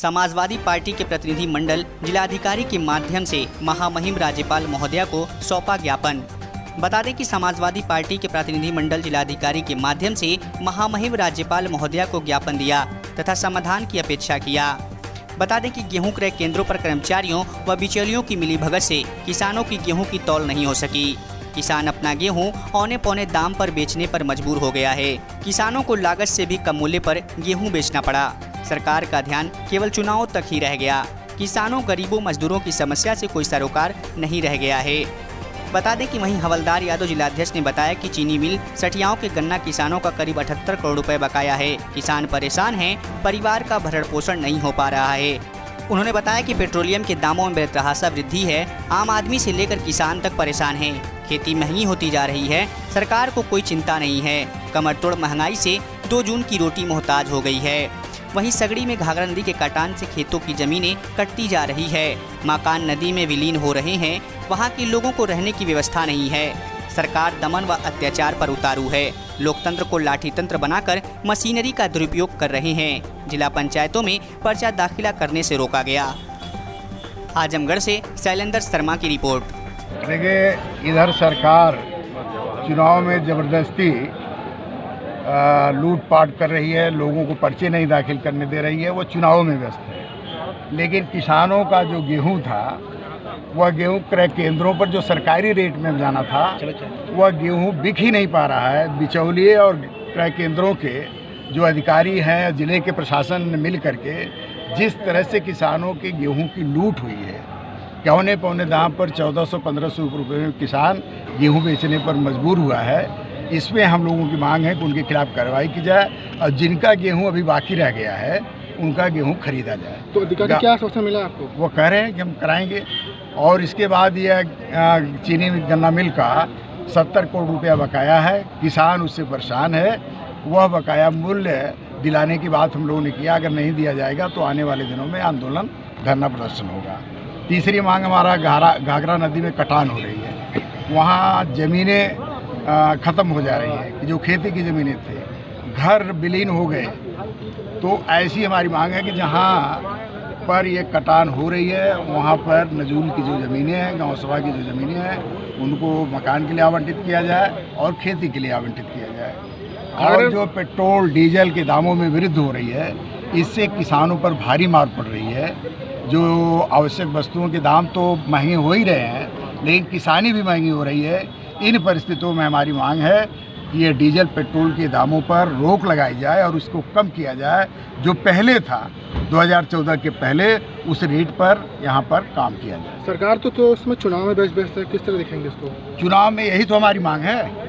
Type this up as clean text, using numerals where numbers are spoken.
Samajwadi party के प्रतिनिधि मंडल जिलाधिकारी के माध्यम से महामहिम राज्यपाल महोदया को सौंपा ज्ञापन। बता दें कि समाजवादी पार्टी के प्रतिनिधि मंडल जिलाधिकारी के माध्यम से महामहिम राज्यपाल महोदया को ज्ञापन दिया तथा समाधान की अपेक्षा किया। बता दें कि गेहूं क्रय केंद्रों पर कर्मचारियों व बिचौलियों की मिलीभगत से किसानों की गेहूं की तौल नहीं हो सकी। किसान अपना गेहूं औने पौने दाम पर बेचने पर मजबूर हो गया है। किसानों को लागत से भी कम मूल्य पर गेहूं बेचना पड़ा। सरकार का ध्यान केवल चुनावों तक ही रह गया। किसानों, गरीबों, मजदूरों की समस्या से कोई सरोकार नहीं रह गया है। बता दें कि वहीं हवलदार यादव जिलाध्यक्ष ने बताया कि चीनी मिल सठियाओं के गन्ना किसानों का करीब 78 करोड़ रुपए बकाया है। किसान परेशान हैं, परिवार का भरण पोषण नहीं हो पा रहा है। उन्होंने बताया कि पेट्रोलियम के दामों में बेतहाशा वृद्धि है। आम आदमी से लेकर किसान तक परेशान हैं। खेती महंगी होती जा रही है। सरकार को कोई चिंता नहीं है। कमर तोड़ महंगाई से 2 जून की रोटी मोहताज हो गई है। वहीं सगड़ी में घाघरा नदी के कटान से खेतों की जमीनें कटती जा रही है। मकान नदी में विलीन हो रहे हैं। वहां के लोगों को रहने की व्यवस्था नहीं है। सरकार दमन व अत्याचार पर उतारू है। लोकतंत्र को लाठी तंत्र बनाकर मशीनरी का दुरुपयोग कर रहे हैं। जिला पंचायतों में पर्चा दाखिला करने से रोका गया। आजमगढ़ से शैलेंद्र शर्मा की रिपोर्ट। देखिए, इधर सरकार चुनाव में ज़बरदस्ती लूटपाट कर रही है, लोगों को पर्चे नहीं दाखिल करने दे रही है, वो चुनाव में व्यस्त है। लेकिन किसानों का जो गेहूं था, वह गेहूं क्रय केंद्रों पर जो सरकारी रेट में जाना था, वह गेहूं बिक ही नहीं पा रहा है। बिचौलिए और क्रय केंद्रों के जो अधिकारी हैं, जिले के प्रशासन ने मिल करके जिस तरह से किसानों के गेहूं की लूट हुई है, औने पौने दाम पर 1400-1500 रुपये में किसान गेहूँ बेचने पर मजबूर हुआ है। इसमें हम लोगों की मांग है कि उनके खिलाफ कार्रवाई की जाए और जिनका गेहूं अभी बाकी रह गया है उनका गेहूं खरीदा जाए। तो अधिकारी क्या आश्वासन मिला आपको? वो कह रहे हैं कि हम कराएंगे। और इसके बाद यह चीनी गन्ना मिल का 70 करोड़ रुपया बकाया है। किसान उससे परेशान है। वह बकाया मूल्य दिलाने की बात हम लोगों ने किया। अगर नहीं दिया जाएगा तो आने वाले दिनों में आंदोलन, धरना प्रदर्शन होगा। तीसरी मांग हमारा घाघरा नदी में कटान हो रही है। वहाँ ज़मीनें ख़त्म हो जा रही है। जो खेती की ज़मीनें थे, घर विलीन हो गए। तो ऐसी हमारी मांग है कि जहाँ पर ये कटान हो रही है वहाँ पर नजूल की जो ज़मीनें हैं, गाँव सभा की जो ज़मीनें हैं, उनको मकान के लिए आवंटित किया जाए और खेती के लिए आवंटित किया जाए। और जो पेट्रोल डीजल के दामों में वृद्धि हो रही है, इससे किसानों पर भारी मार पड़ रही है। जो आवश्यक वस्तुओं के दाम तो महंगे हो ही रहे हैं, लेकिन किसानी भी महंगी हो रही है। इन परिस्थितियों में हमारी मांग है कि ये डीजल पेट्रोल के दामों पर रोक लगाई जाए और उसको कम किया जाए। जो पहले था 2014 के पहले, उस रेट पर यहाँ पर काम किया जाए। सरकार तो उसमें चुनाव में व्यस्त है, किस तरह दिखेंगे इसको? चुनाव में यही तो हमारी मांग है